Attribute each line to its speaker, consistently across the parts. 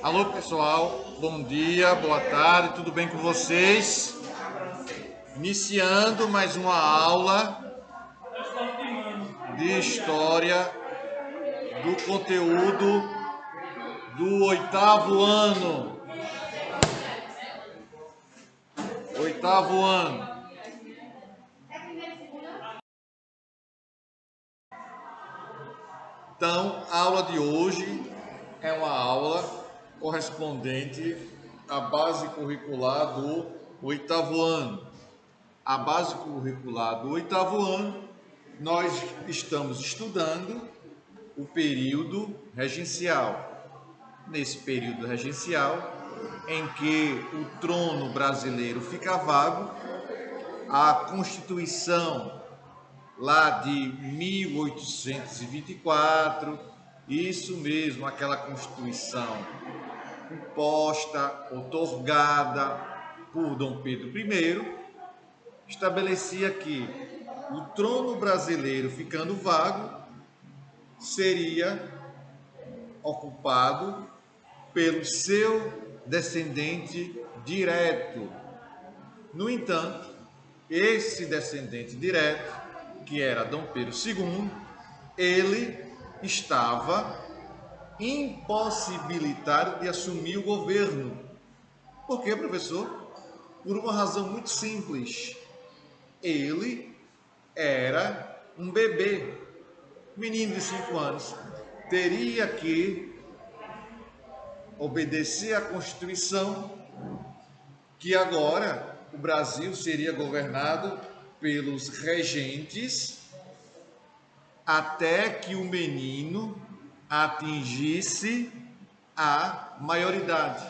Speaker 1: Alô pessoal, bom dia, boa tarde, tudo bem com vocês? Iniciando mais uma aula de História do conteúdo do oitavo ano. Então, a aula de hoje é uma aula correspondente à base curricular do oitavo ano. A base curricular do oitavo ano, nós estamos estudando o período regencial. Nesse período regencial, em que o trono brasileiro fica vago, a Constituição lá de 1824, isso mesmo, aquela Constituição imposta, outorgada por Dom Pedro I, estabelecia que o trono brasileiro ficando vago seria ocupado pelo seu descendente direto. No entanto, esse descendente direto, que era Dom Pedro II, ele estava impossibilitado de assumir o governo. Por quê, professor? Por uma razão muito simples. Ele era um bebê, menino de 5 anos, teria que obedecer à Constituição, que agora o Brasil seria governado pelos regentes até que o menino atingisse a maioridade.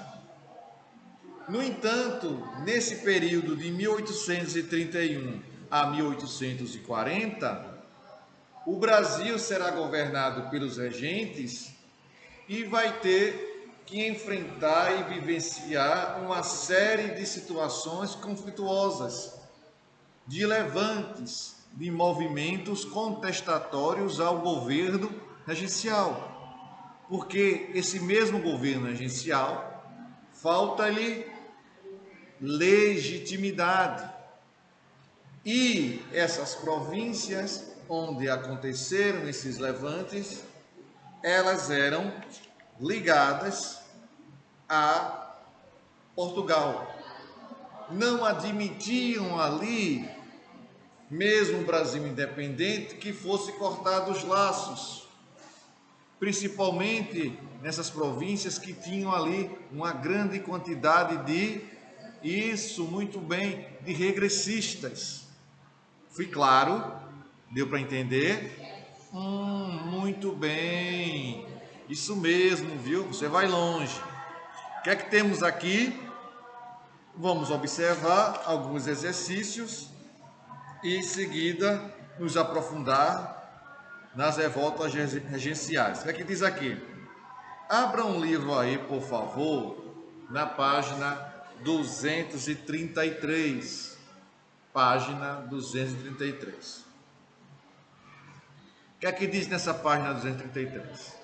Speaker 1: No entanto, nesse período de 1831 a 1840, o Brasil será governado pelos regentes e vai ter que enfrentar e vivenciar uma série de situações conflituosas, de levantes, de movimentos contestatórios ao governo regencial. Porque esse mesmo governo regencial falta-lhe legitimidade. E essas províncias onde aconteceram esses levantes, elas eram ligadas a Portugal. Não admitiam ali, mesmo o Brasil independente, que fosse cortados os laços, principalmente nessas províncias que tinham ali uma grande quantidade de, isso muito bem, de regressistas. Fui claro? Deu para entender? Muito bem. Isso mesmo, viu? Você vai longe. O que é que temos aqui? Vamos observar alguns exercícios e em seguida nos aprofundar nas revoltas regenciais. O que é que diz aqui? Abra um livro aí, por favor, na página 233. Página 233. O que é que diz nessa página 233?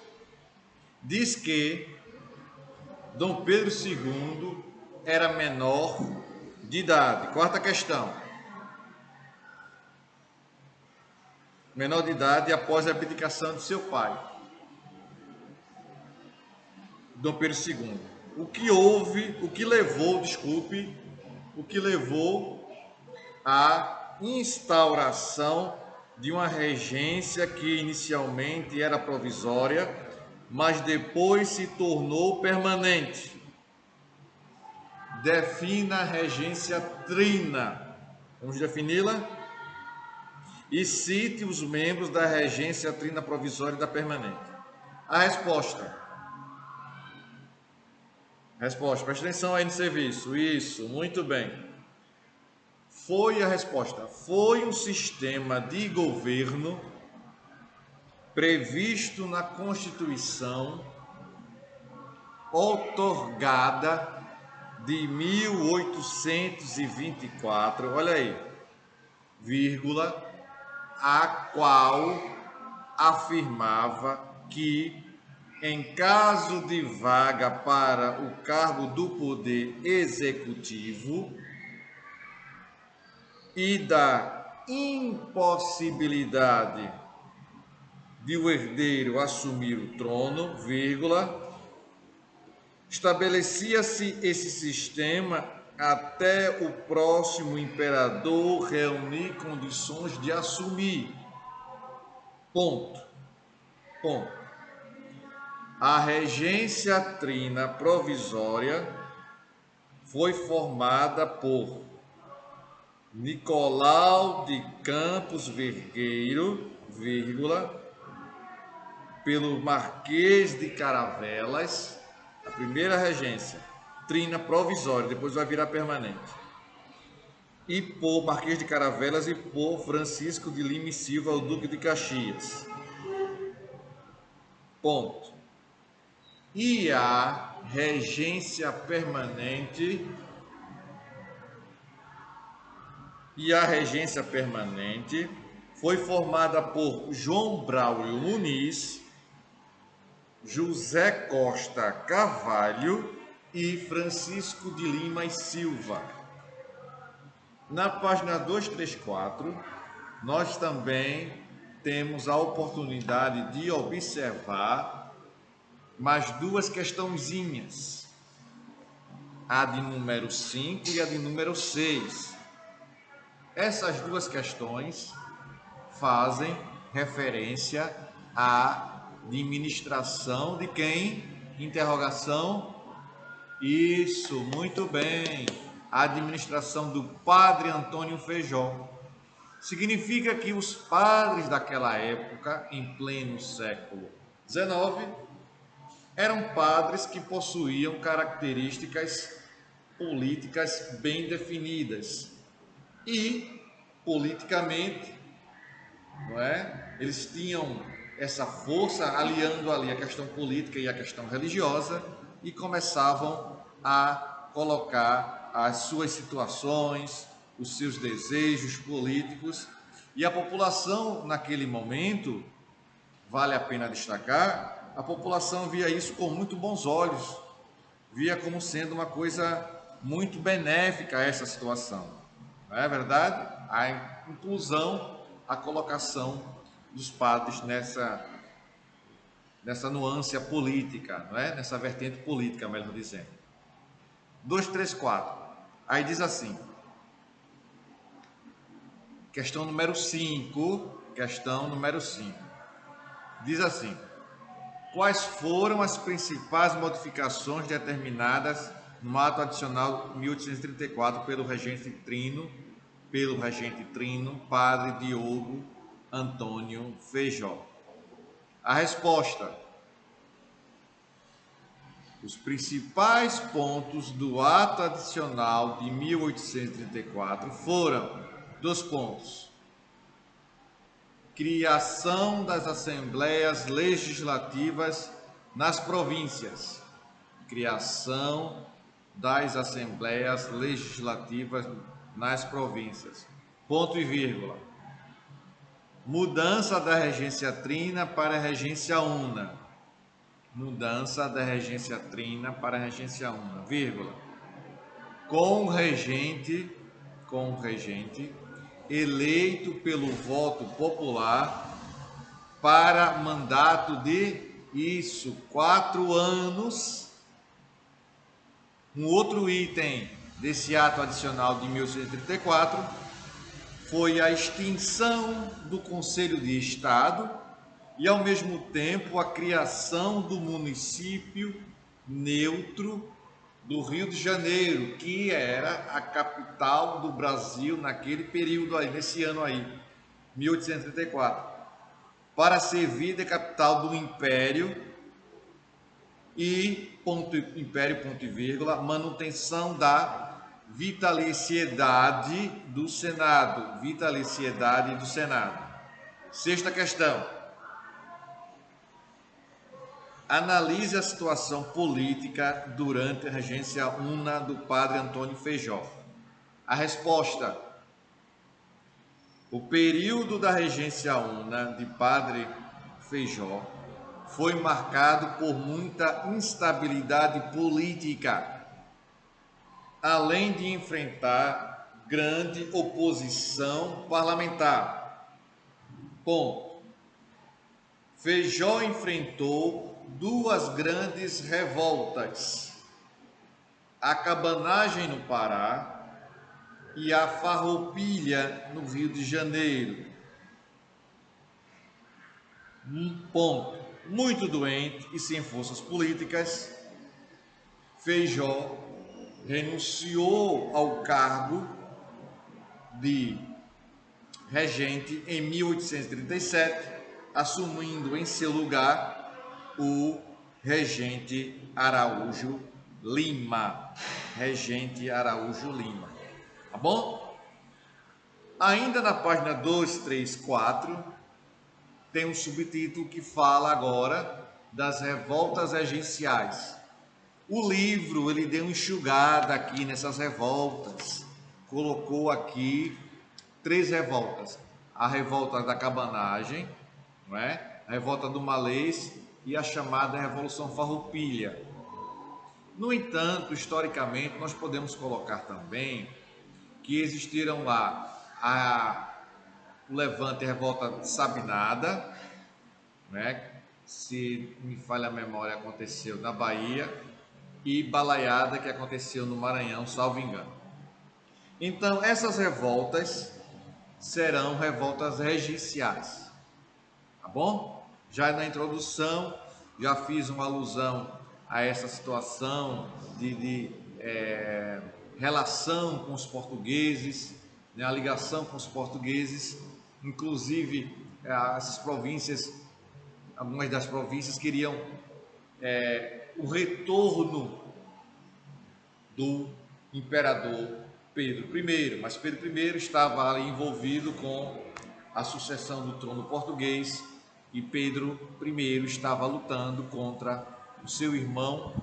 Speaker 1: Diz que Dom Pedro II era menor de idade. Quarta questão. Menor de idade após a abdicação de seu pai, Dom Pedro II. O que levou à instauração de uma regência que inicialmente era provisória, mas depois se tornou permanente. Defina a regência trina. Vamos defini-la? E cite os membros da regência trina provisória e da permanente. A resposta. Preste atenção aí no serviço. Isso, muito bem. Foi a resposta. Foi um sistema de governo previsto na Constituição outorgada de 1824, olha aí, vírgula, a qual afirmava que em caso de vaga para o cargo do Poder Executivo e da impossibilidade de o herdeiro assumir o trono, vírgula, estabelecia-se esse sistema até o próximo imperador reunir condições de assumir. Ponto. Ponto. A regência trina provisória foi formada por Nicolau de Campos Vergueiro, vírgula, pelo Marquês de Caravelas, a primeira regência, trina provisória, depois vai virar permanente, e por Marquês de Caravelas e por Francisco de Lima e Silva, o Duque de Caxias. Ponto. E a regência permanente foi formada por João Braulio Muniz, José Costa Carvalho e Francisco de Lima e Silva. Na página 234, nós também temos a oportunidade de observar mais duas questãozinhas, a de número 5 e a de número 6. Essas duas questões fazem referência à administração de quem? Interrogação. Isso, muito bem. A administração do padre Antônio Feijó. Significa que os padres daquela época, em pleno século XIX, eram padres que possuíam características políticas bem definidas e politicamente, não é? Eles tinham essa força aliando ali a questão política e a questão religiosa e começavam a colocar as suas situações, os seus desejos políticos, e a população naquele momento, vale a pena destacar, a população via isso com muito bons olhos, via como sendo uma coisa muito benéfica a essa situação. Não é verdade? A inclusão, a colocação dos padres nessa nuance política, não é? Nessa vertente política, melhor dizendo. 234. Aí diz assim, questão número 5, diz assim: quais foram as principais modificações determinadas no ato adicional 1834 pelo regente trino, padre Diogo Antônio Feijó? A resposta: os principais pontos do ato adicional de 1834 foram: 2 pontos. Criação das assembleias legislativas nas províncias. Criação das assembleias legislativas nas províncias. Ponto e vírgula. Mudança da regência trina para a regência una. Mudança da regência trina para a regência una, vírgula. Com o regente eleito pelo voto popular para mandato de 4 anos. Um outro item desse ato adicional de 1834 foi a extinção do Conselho de Estado e, ao mesmo tempo, a criação do município neutro do Rio de Janeiro, que era a capital do Brasil naquele período aí, nesse ano aí, 1834, para servir de capital do Império e, ponto e vírgula, manutenção da vitaliciedade do Senado. Sexta questão. Analise a situação política durante a regência una do padre Antônio Feijó. A resposta: o período da regência una de padre Feijó foi marcado por muita instabilidade política, além de enfrentar grande oposição parlamentar. Ponto. Feijó enfrentou duas grandes revoltas: a cabanagem no Pará e a farroupilha no Rio de Janeiro. Ponto. Muito doente e sem forças políticas, Feijó renunciou ao cargo de regente em 1837, assumindo em seu lugar o regente Araújo Lima. Regente Araújo Lima. Tá bom? Ainda na página 234, tem um subtítulo que fala agora das revoltas regenciais. O livro, ele deu uma enxugada aqui nessas revoltas. Colocou aqui 3 revoltas. A revolta da cabanagem, não é? A revolta do Malês e a chamada Revolução Farroupilha. No entanto, historicamente, nós podemos colocar também que existiram lá o levante e a revolta Sabinada, né? Se me falha a memória, aconteceu na Bahia, e Balaiada, que aconteceu no Maranhão, salvo engano. Então, essas revoltas serão revoltas regenciais, tá bom? Já na introdução, já fiz uma alusão a essa situação de relação com os portugueses, né, a ligação com os portugueses, inclusive essas províncias, algumas das províncias queriam o retorno do imperador Pedro I, mas Pedro I estava ali envolvido com a sucessão do trono português e Pedro I estava lutando contra o seu irmão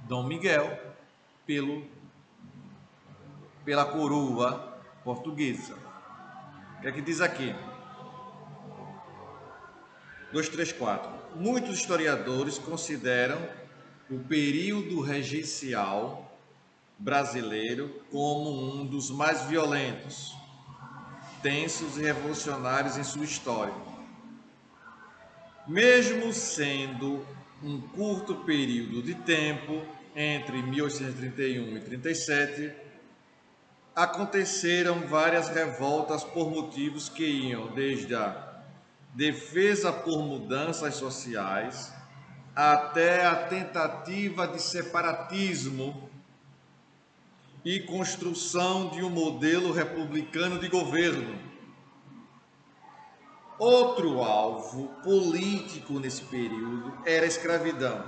Speaker 1: Dom Miguel pela coroa portuguesa. O que é que diz aqui? 234. Muitos historiadores consideram o período regencial brasileiro como um dos mais violentos, tensos e revolucionários em sua história. Mesmo sendo um curto período de tempo, entre 1831 e 37, aconteceram várias revoltas por motivos que iam desde a defesa por mudanças sociais até a tentativa de separatismo e construção de um modelo republicano de governo. Outro alvo político nesse período era a escravidão.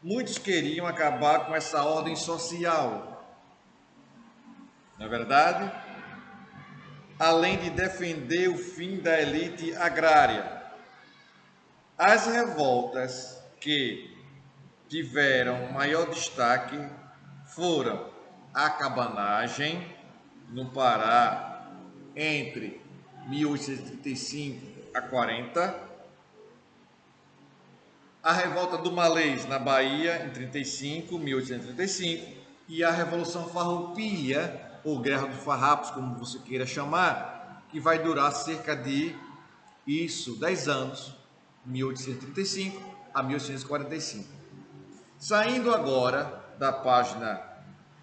Speaker 1: Muitos queriam acabar com essa ordem social, não é verdade? Além de defender o fim da elite agrária. As revoltas que tiveram maior destaque foram a cabanagem no Pará entre 1835 a 40, a revolta do Malês na Bahia em 1835 e a Revolução Farroupilha, ou Guerra dos Farrapos, como você queira chamar, que vai durar cerca de 10 anos, 1835 a 1845. Saindo agora da página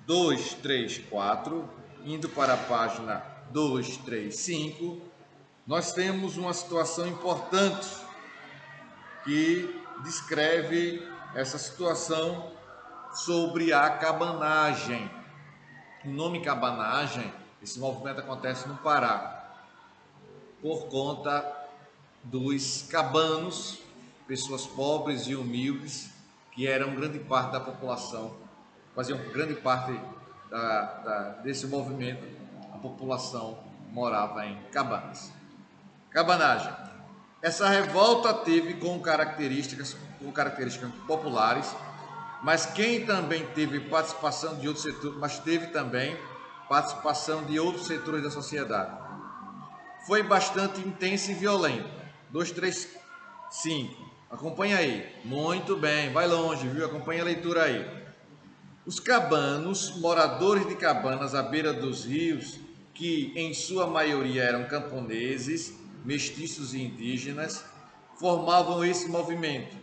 Speaker 1: 234, indo para a página 235, nós temos uma situação importante que descreve essa situação sobre a cabanagem. O nome cabanagem, esse movimento acontece no Pará, por conta dos cabanos, pessoas pobres e humildes, que eram grande parte da população, faziam grande parte desse movimento, a população morava em cabanas. Cabanagem. Essa revolta teve com características populares, mas quem também teve participação de outros setores, mas teve também participação de outros setores da sociedade. Foi bastante intensa e violenta. 235. 5. Acompanha aí. Muito bem, vai longe, viu? Acompanha a leitura aí. Os cabanos, moradores de cabanas à beira dos rios, que em sua maioria eram camponeses, mestiços e indígenas, formavam esse movimento.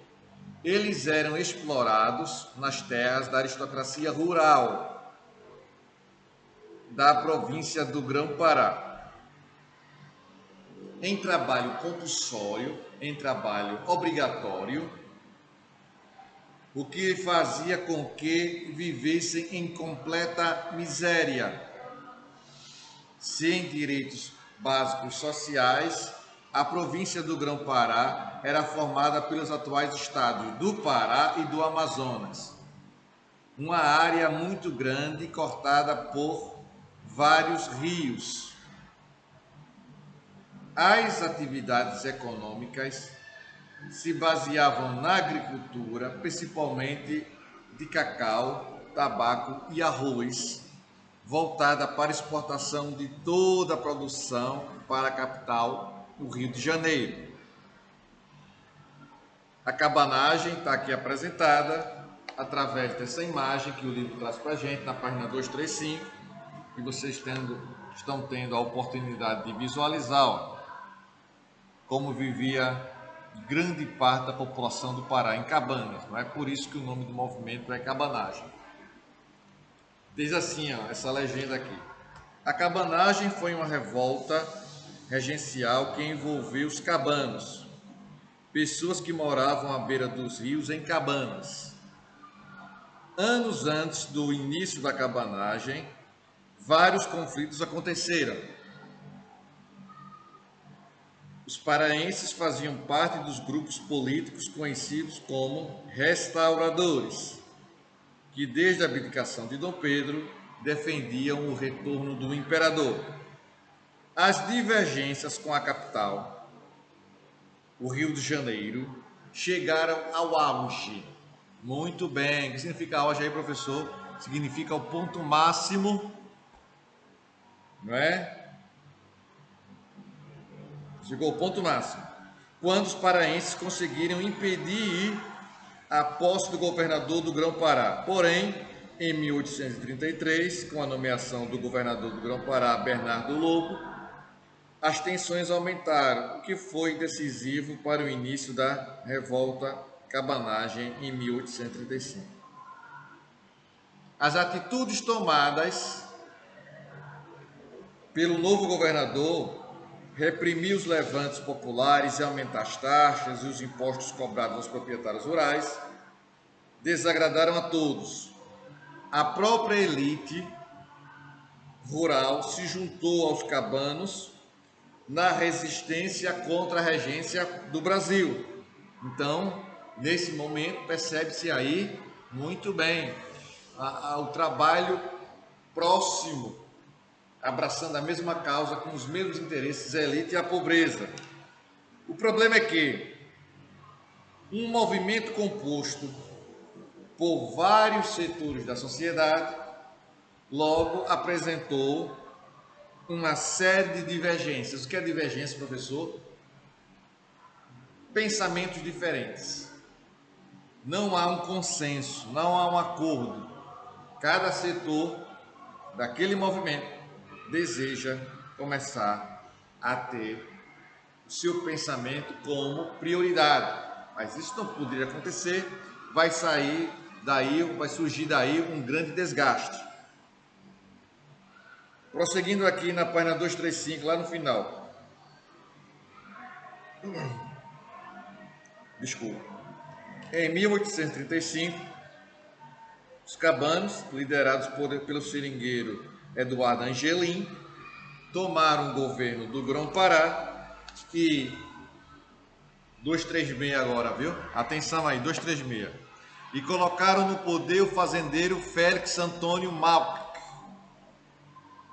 Speaker 1: Eles eram explorados nas terras da aristocracia rural da província do Grão-Pará, em trabalho compulsório, em trabalho obrigatório, o que fazia com que vivessem em completa miséria, sem direitos básicos sociais. A província do Grão-Pará era formada pelos atuais estados do Pará e do Amazonas, uma área muito grande cortada por vários rios. As atividades econômicas se baseavam na agricultura, principalmente de cacau, tabaco e arroz, voltada para exportação de toda a produção para a capital, o Rio de Janeiro. A cabanagem está aqui apresentada através dessa imagem que o livro traz para a gente, na página 235, e vocês estão tendo a oportunidade de visualizar, ó, como vivia grande parte da população do Pará em cabanas. Não é por isso que o nome do movimento é cabanagem. Diz assim, ó, essa legenda aqui: a cabanagem foi uma revolta regencial que envolveu os cabanos, pessoas que moravam à beira dos rios em cabanas. Anos antes do início da cabanagem, vários conflitos aconteceram. Os paraenses faziam parte dos grupos políticos conhecidos como restauradores, que desde a abdicação de Dom Pedro defendiam o retorno do imperador. As divergências com a capital, o Rio de Janeiro, chegaram ao auge. Muito bem. O que significa auge aí, professor? Significa o ponto máximo, não é? Chegou ao ponto máximo, quando os paraenses conseguiram impedir a posse do governador do Grão-Pará. Porém, em 1833, com a nomeação do governador do Grão-Pará, Bernardo Lobo, as tensões aumentaram, o que foi decisivo para o início da revolta cabanagem em 1835. As atitudes tomadas pelo novo governador, reprimir os levantes populares e aumentar as taxas e os impostos cobrados aos proprietários rurais, desagradaram a todos. A própria elite rural se juntou aos cabanos na resistência contra a regência do Brasil. Então, nesse momento, percebe-se aí muito bem o trabalho próximo, abraçando a mesma causa, com os mesmos interesses, a elite e a pobreza. O problema é que um movimento composto por vários setores da sociedade logo apresentou uma série de divergências. O que é divergência, professor? Pensamentos diferentes. Não há um consenso, não há um acordo. Cada setor daquele movimento deseja começar a ter o seu pensamento como prioridade, mas isso não poderia acontecer, vai surgir daí um grande desgaste. Prosseguindo aqui na página 235, lá no final. Desculpa. Em 1835, os cabanos, liderados pelo seringueiro Eduardo Angelim, tomaram o governo do Grão-Pará e 236 agora, viu? Atenção aí, 236. E colocaram no poder o fazendeiro Félix Antônio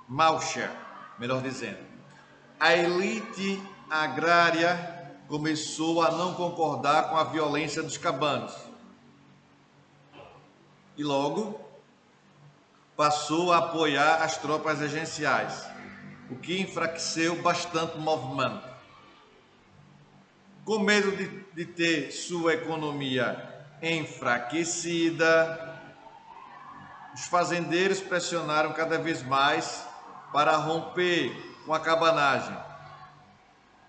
Speaker 1: Malcher, melhor dizendo. A elite agrária começou a não concordar com a violência dos cabanos e logo passou a apoiar as tropas regenciais, o que enfraqueceu bastante o movimento. com medo de ter sua economia enfraquecida, os fazendeiros pressionaram cada vez mais para romper com a cabanagem.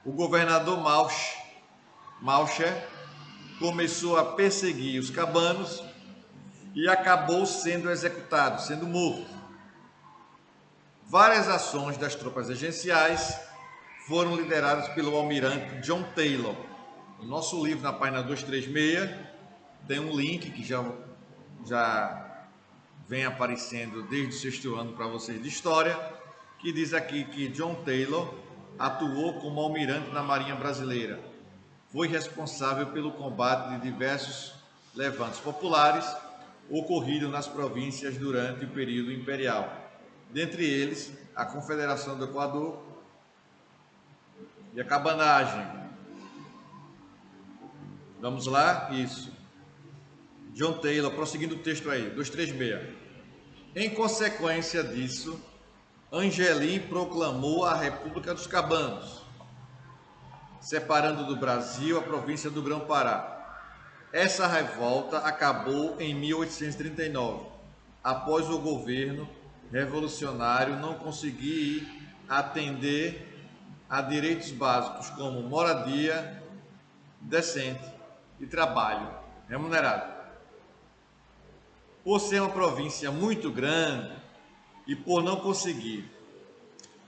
Speaker 1: O governador Malcher começou a perseguir os cabanos e acabou sendo executado, sendo morto. Várias ações das tropas regenciais foram lideradas pelo almirante John Taylor. No nosso livro, na página 236, tem um link que já vem aparecendo desde o sexto ano para vocês de história, que diz aqui que John Taylor atuou como almirante na Marinha Brasileira. Foi responsável pelo combate de diversos levantes populares ocorridos nas províncias durante o período imperial. Dentre eles, a Confederação do Equador e a cabanagem. Vamos lá? Isso. John Taylor, prosseguindo o texto aí, 236. Em consequência disso, Angelim proclamou a República dos Cabanos, separando do Brasil a província do Grão-Pará. Essa revolta acabou em 1839, após o governo revolucionário não conseguir atender a direitos básicos como moradia decente e trabalho remunerado. Por ser uma província muito grande e por não conseguir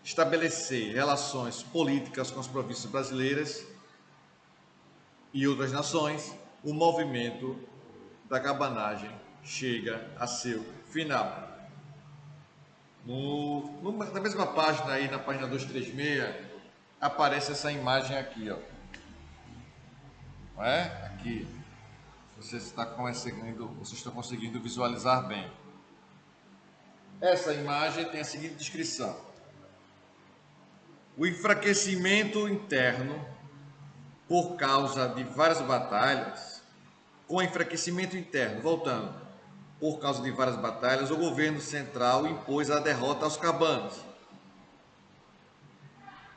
Speaker 1: estabelecer relações políticas com as províncias brasileiras e outras nações, o movimento da cabanagem chega a seu final. Na mesma página aí, na página 236, aparece essa imagem aqui, ó. Não é? Aqui. Vocês estão conseguindo visualizar bem. Essa imagem tem a seguinte descrição: o enfraquecimento interno por causa de várias batalhas, com enfraquecimento interno, voltando, por causa de várias batalhas, o governo central impôs a derrota aos cabanos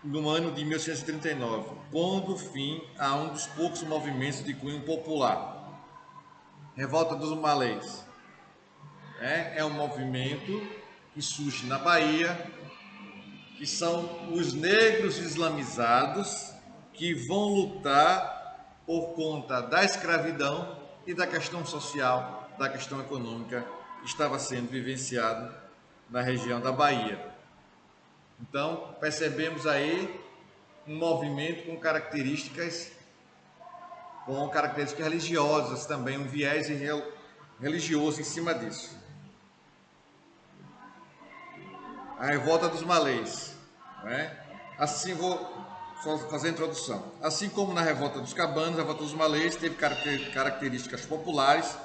Speaker 1: no ano de 1839, pondo fim a um dos poucos movimentos de cunho popular. Revolta dos Malês. É um movimento que surge na Bahia, que são os negros islamizados que vão lutar por conta da escravidão e da questão social, da questão econômica que estava sendo vivenciado na região da Bahia. Então, percebemos aí um movimento com características religiosas também, um viés religioso em cima disso. A revolta dos malês, assim vou só fazer a introdução. Assim como na revolta dos cabanos, a revolta dos malês teve características populares,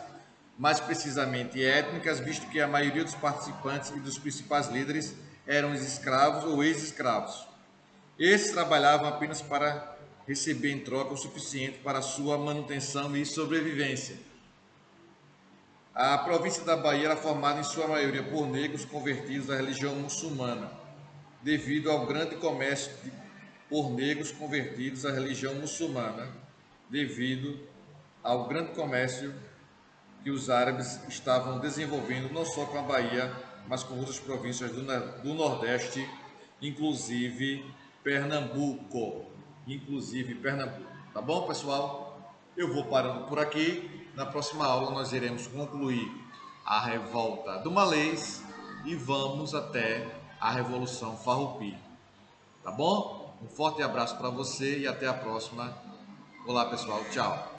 Speaker 1: mais precisamente étnicas, visto que a maioria dos participantes e dos principais líderes eram escravos ou ex-escravos. Esses trabalhavam apenas para receber em troca o suficiente para sua manutenção e sobrevivência. A província da Bahia era formada em sua maioria por negros convertidos à religião muçulmana, devido ao grande comércio por negros convertidos à religião muçulmana, devido ao grande comércio que os árabes estavam desenvolvendo não só com a Bahia, mas com outras províncias do Nordeste, inclusive Pernambuco. Tá bom, pessoal? Eu vou parando por aqui. Na próxima aula nós iremos concluir a revolta do Malês e vamos até a Revolução Farroupilha. Tá bom? Um forte abraço para você e até a próxima. Olá, pessoal. Tchau.